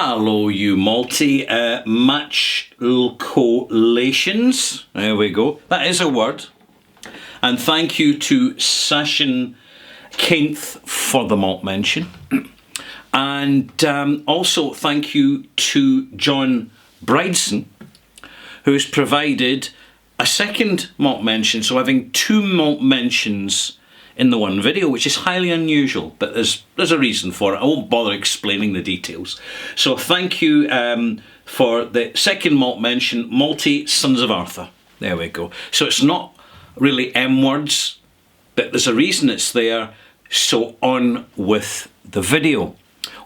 Hello, you multi match collations. There we go. That is a word. And thank you to Sashin Kainth for the malt mention. And also thank you to John Brideson, who's provided a second malt mention. So having two malt mentions in the one video, which is highly unusual, but there's a reason for it. I won't bother explaining the details. So thank you for the second malt mention, Malty Sons of Arthur. There we go. So it's not really M words, but there's a reason it's there. So on with the video.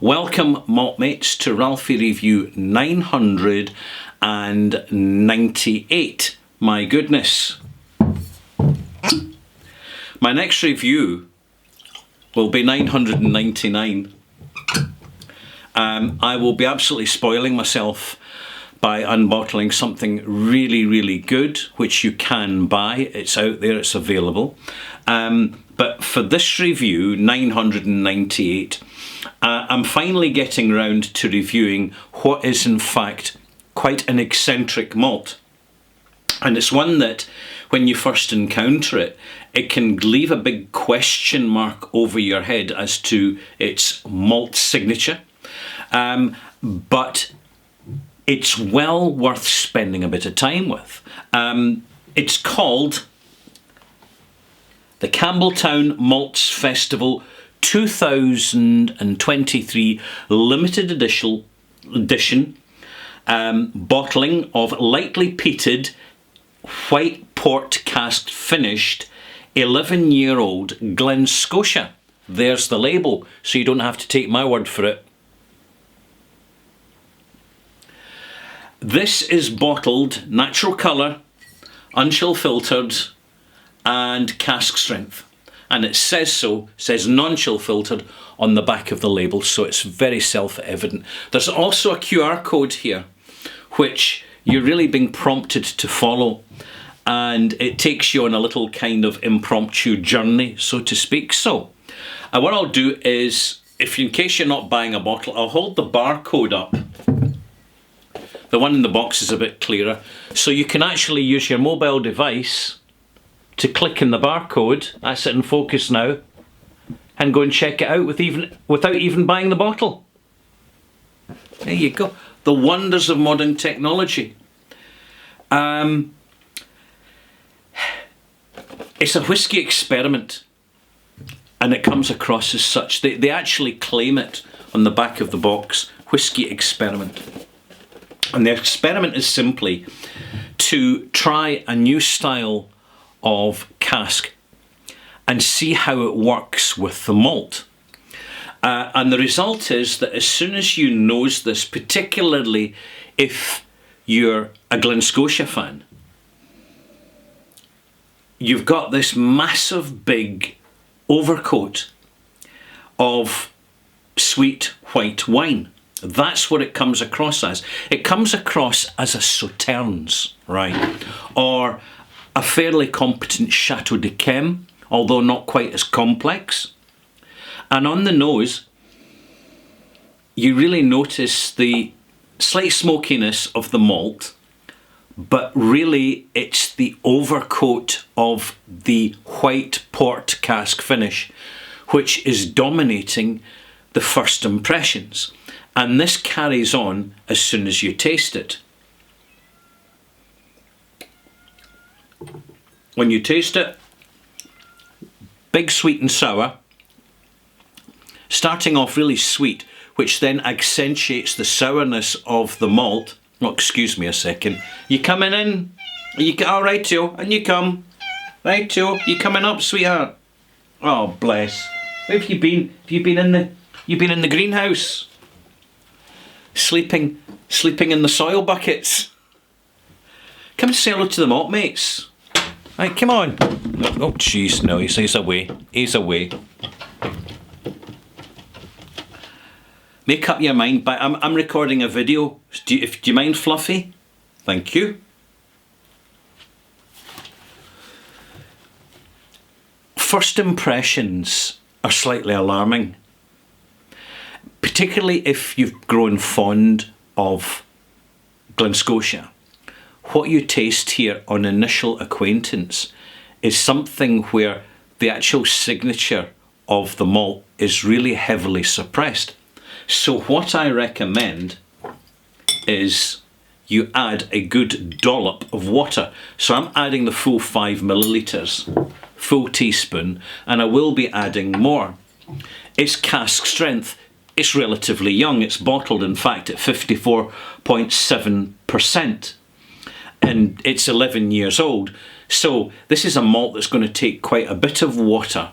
Welcome, malt mates, to Ralphie Review 998. My goodness. My next review will be 999. I will be absolutely spoiling myself by unbottling something really, really good, which you can buy. It's out there, it's available. But for this review, 998, I'm finally getting round to reviewing what is in fact quite an eccentric malt. And it's one that, when you first encounter it, it can leave a big question mark over your head as to its malt signature. But it's well worth spending a bit of time with. It's called the Campbeltown Malts Festival 2023 limited edition bottling of lightly peated white port cask finished 11-year-old Glen Scotia. There's the label, so you don't have to take my word for it. This is bottled natural colour, unchill filtered and cask strength. And it says so, says non-chill filtered on the back of the label, so it's very self-evident. There's also a QR code here, which you're really being prompted to follow, and it takes you on a little kind of impromptu journey, so to speak. So what I'll do is, in case you're not buying a bottle, I'll hold the barcode up. The one in the box is a bit clearer, so you can actually use your mobile device to click in the barcode. That's it in focus now, and go and check it out without even buying the bottle. There you go. The wonders of modern technology. It's a whiskey experiment, and it comes across as such. They actually claim it on the back of the box, whiskey experiment. And the experiment is simply to try a new style of cask and see how it works with the malt. And the result is that as soon as you nose this, particularly if you're a Glen Scotia fan, you've got this massive big overcoat of sweet white wine. That's what it comes across as. It comes across as a Sauternes, right? Or a fairly competent Chateau d'Yquem, although not quite as complex. And on the nose, you really notice the slight smokiness of the malt, but really it's the overcoat of the white port cask finish which is dominating the first impressions. And this carries on as soon as you taste it. When you taste it, big sweet and sour, starting off really sweet, which then accentuates the sourness of the malt. Oh, excuse me a second. You coming in? All right, Joe, and you come. Right, Joe, you coming up, sweetheart? Oh, bless. Where have you been? You've been in the greenhouse, sleeping in the soil buckets. Come and say hello to the malt mates. Right, come on. Oh, jeez, no, he's away. He's away. Make up your mind, but I'm recording a video. Do you mind, Fluffy? Thank you. First impressions are slightly alarming. particularly if you've grown fond of Glen Scotia, what you taste here on initial acquaintance is something where the actual signature of the malt is really heavily suppressed. So what I recommend is you add a good dollop of water. So I'm adding the full 5 millilitres, full teaspoon, and I will be adding more. It's cask strength. It's relatively young. It's bottled, in fact, at 54.7%. And it's 11 years old. So this is a malt that's going to take quite a bit of water.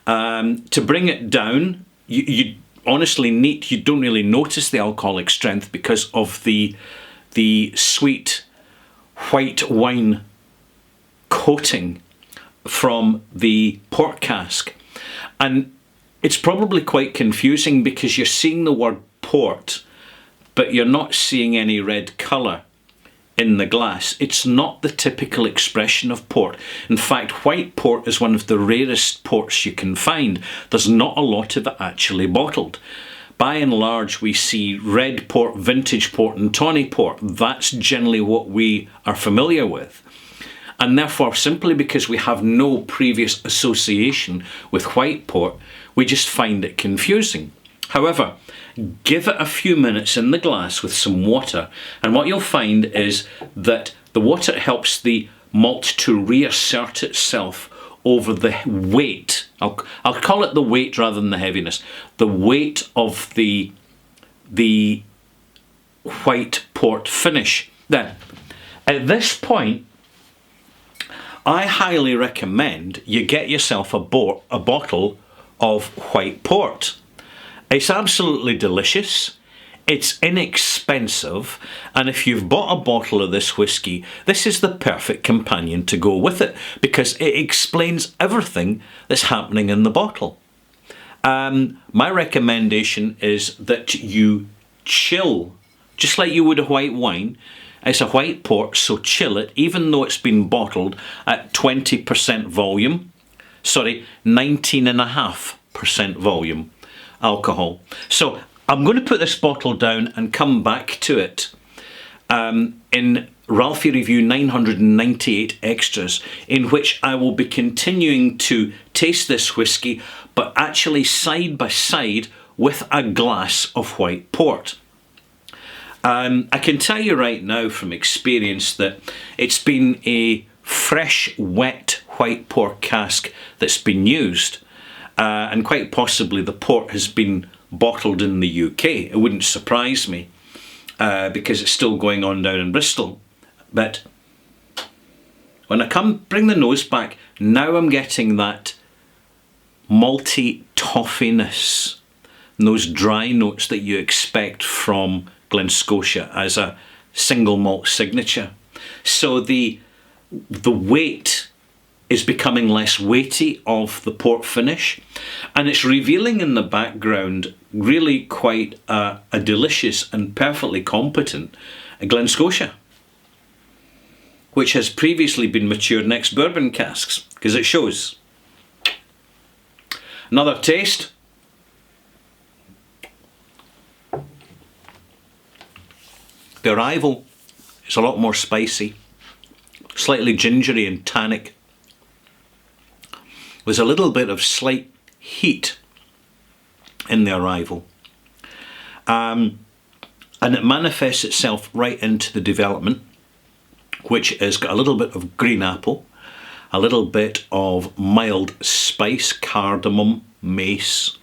To bring it down, you honestly you don't really notice the alcoholic strength because of the sweet white wine coating from the port cask. And it's probably quite confusing because you're seeing the word port, but you're not seeing any red colour in the glass. It's not the typical expression of port. In fact, white port is one of the rarest ports you can find. There's not a lot of it actually bottled. By and large, we see red port, vintage port and tawny port. That's generally what we are familiar with. And therefore, simply because we have no previous association with white port, we just find it confusing. However, give it a few minutes in the glass with some water, and what you'll find is that the water helps the malt to reassert itself over the weight. I'll call it the weight rather than the heaviness. The weight of the white port finish. Then, at this point, I highly recommend you get yourself a bottle of white port. It's absolutely delicious, it's inexpensive, and if you've bought a bottle of this whiskey, this is the perfect companion to go with it because it explains everything that's happening in the bottle. My recommendation is that you chill, just like you would a white wine. It's a white port, so chill it, even though it's been bottled at 20% volume. Sorry, 19.5% volume alcohol. So I'm going to put this bottle down and come back to it in Ralphie Review 998 Extras, in which I will be continuing to taste this whiskey, but actually side by side with a glass of white port. I can tell you right now from experience that it's been a fresh, wet white port cask that's been used. And quite possibly the port has been bottled in the UK. It wouldn't surprise me because it's still going on down in Bristol. But when I bring the nose back, now I'm getting that malty toffiness, those dry notes that you expect from Glen Scotia as a single malt signature. So the weight is becoming less weighty of the port finish, and it's revealing in the background really quite a delicious and perfectly competent Glen Scotia, which has previously been matured in ex-bourbon casks, because it shows. Another taste. The arrival is a lot more spicy, slightly gingery and tannic. There's a little bit of slight heat in the arrival. And it manifests itself right into the development, which has got a little bit of green apple, a little bit of mild spice, cardamom, mace,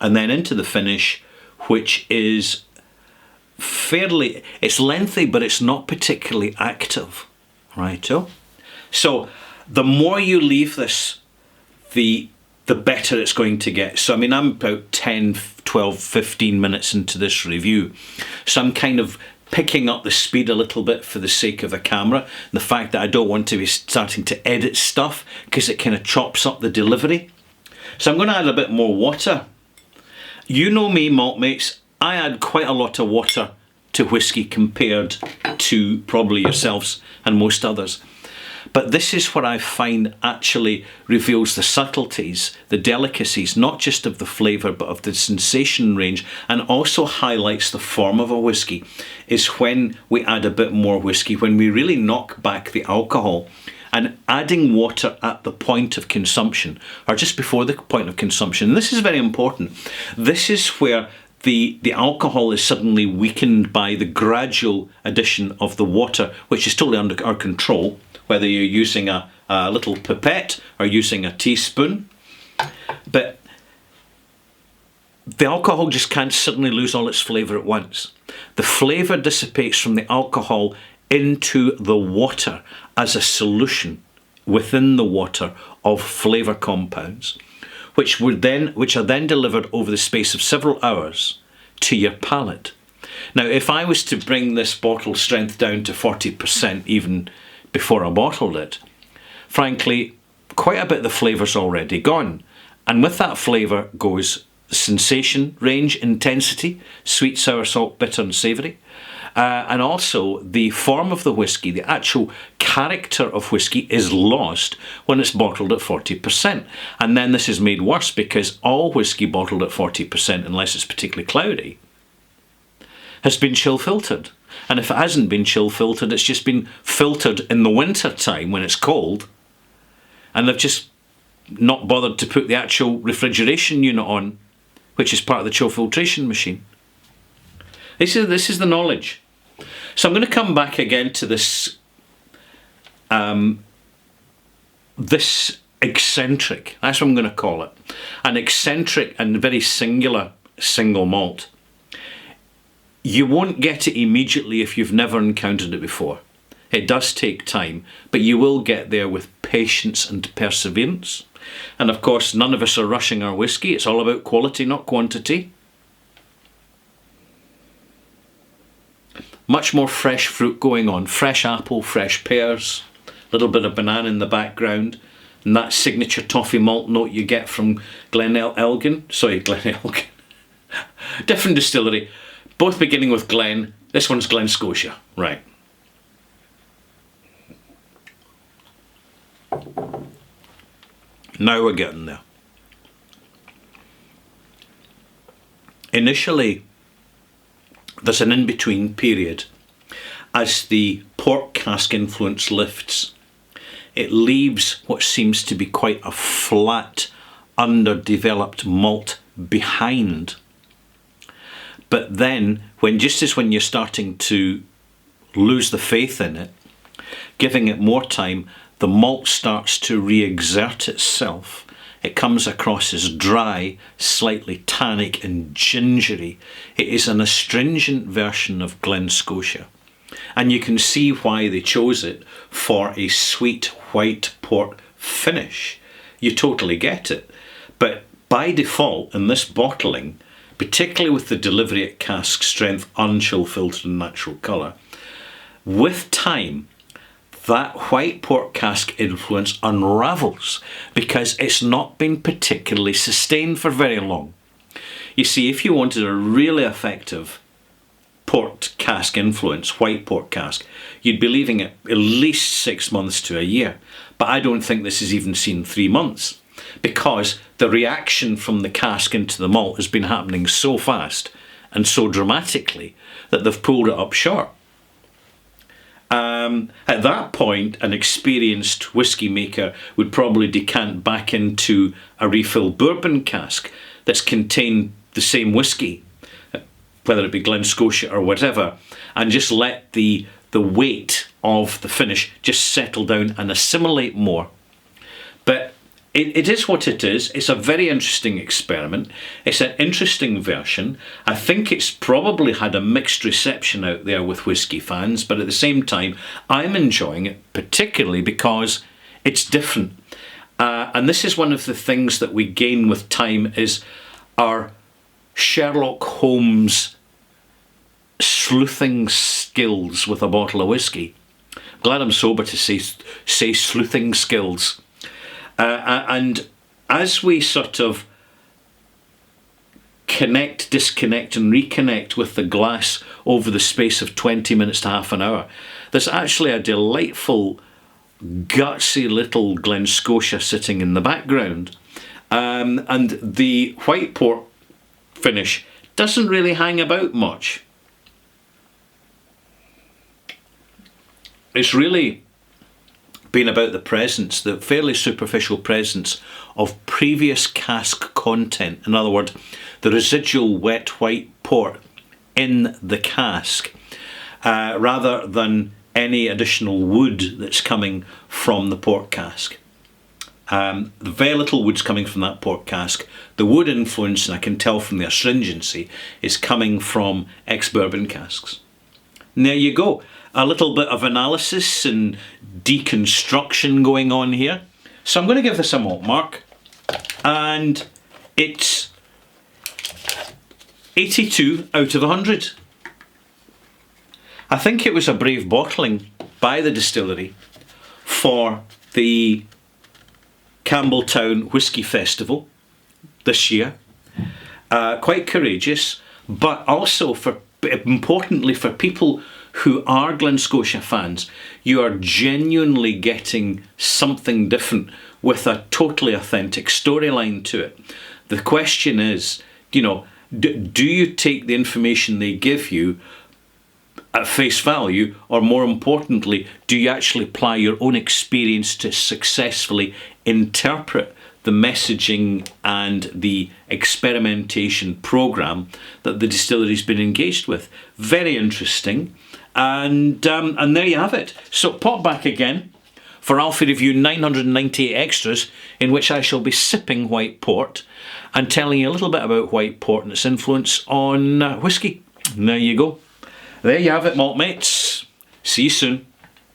and then into the finish, which is it's lengthy, but it's not particularly active, righto? So the more you leave this, the better it's going to get. So I mean, I'm about 10, 12, 15 minutes into this review, so I'm kind of picking up the speed a little bit for the sake of the camera, the fact that I don't want to be starting to edit stuff because it kind of chops up the delivery. So I'm going to add a bit more water. You know me, malt mates, I add quite a lot of water to whiskey compared to probably yourselves and most others. But this is what I find actually reveals the subtleties, the delicacies, not just of the flavour but of the sensation range, and also highlights the form of a whisky, is when we add a bit more whisky, when we really knock back the alcohol. And adding water at the point of consumption, or just before the point of consumption, and this is very important. This is where the alcohol is suddenly weakened by the gradual addition of the water, which is totally under our control, whether you're using a little pipette or using a teaspoon. But the alcohol just can't suddenly lose all its flavour at once. The flavour dissipates from the alcohol into the water as a solution within the water of flavour compounds, which are then delivered over the space of several hours to your palate. Now, if I was to bring this bottle strength down to 40% even before I bottled it, frankly, quite a bit of the flavour's already gone. And with that flavour goes sensation, range, intensity, sweet, sour, salt, bitter and savoury. And also the form of the whisky, the actual character of whisky is lost when it's bottled at 40%. And then this is made worse because all whisky bottled at 40%, unless it's particularly cloudy, has been chill filtered. And if it hasn't been chill filtered, it's just been filtered in the winter time when it's cold. And they've just not bothered to put the actual refrigeration unit on, which is part of the chill filtration machine. This is the knowledge. So I'm going to come back again to this this eccentric, that's what I'm going to call it, an eccentric and very singular single malt. You won't get it immediately if you've never encountered it before. It does take time, but you will get there with patience and perseverance. And of course, none of us are rushing our whisky. It's all about quality, not quantity. Much more fresh fruit going on. Fresh apple, fresh pears, a little bit of banana in the background, and that signature toffee malt note you get from Glenelg. Sorry, Glenelg. Different distillery. Both beginning with Glen. This one's Glen Scotia. Right. Now we're getting there. Initially, there's an in-between period. As the port cask influence lifts, it leaves what seems to be quite a flat, underdeveloped malt behind. But then, when you're starting to lose the faith in it, giving it more time, the malt starts to re-exert itself. It comes across as dry, slightly tannic and gingery. It is an astringent version of Glen Scotia. And you can see why they chose it for a sweet white port finish. You totally get it. But by default, in this bottling, particularly with the delivery at cask strength, unchill filtered and natural colour, with time, that white port cask influence unravels because it's not been particularly sustained for very long. You see, if you wanted a really effective port cask influence, white port cask, you'd be leaving it at least 6 months to a year. But I don't think this has even seen 3 months because the reaction from the cask into the malt has been happening so fast and so dramatically that they've pulled it up short. At that point, an experienced whisky maker would probably decant back into a refill bourbon cask that's contained the same whisky, whether it be Glen Scotia or whatever, and just let the weight of the finish just settle down and assimilate more. But it is what it is. It's a very interesting experiment. It's an interesting version. I think it's probably had a mixed reception out there with whisky fans, but at the same time, I'm enjoying it, particularly because it's different. And this is one of the things that we gain with time is our Sherlock Holmes sleuthing skills with a bottle of whisky. Glad I'm sober to say sleuthing skills. And as we sort of connect, disconnect and reconnect with the glass over the space of 20 minutes to half an hour, there's actually a delightful gutsy little Glen Scotia sitting in the background. And the white port finish doesn't really hang about much. It's really been about the presence, the fairly superficial presence of previous cask content. In other words, the residual wet white port in the cask, rather than any additional wood that's coming from the port cask. Very little wood's coming from that port cask. The wood influence, and I can tell from the astringency, is coming from ex-bourbon casks. And there you go. A little bit of analysis and deconstruction going on here. So I'm going to give this a malt mark, and it's 82 out of 100. I think it was a brave bottling by the distillery for the Campbelltown Whisky Festival this year. Quite courageous, but also importantly for people who are Glen Scotia fans, you are genuinely getting something different with a totally authentic storyline to it. The question is, do you take the information they give you at face value, or more importantly, do you actually apply your own experience to successfully interpret the messaging and the experimentation program that the distillery's been engaged with? Very interesting. And there you have it. So pop back again for Alfie Review 998 Extras, in which I shall be sipping white port and telling you a little bit about white port and its influence on whisky. And there you go. There you have it, malt mates. See you soon.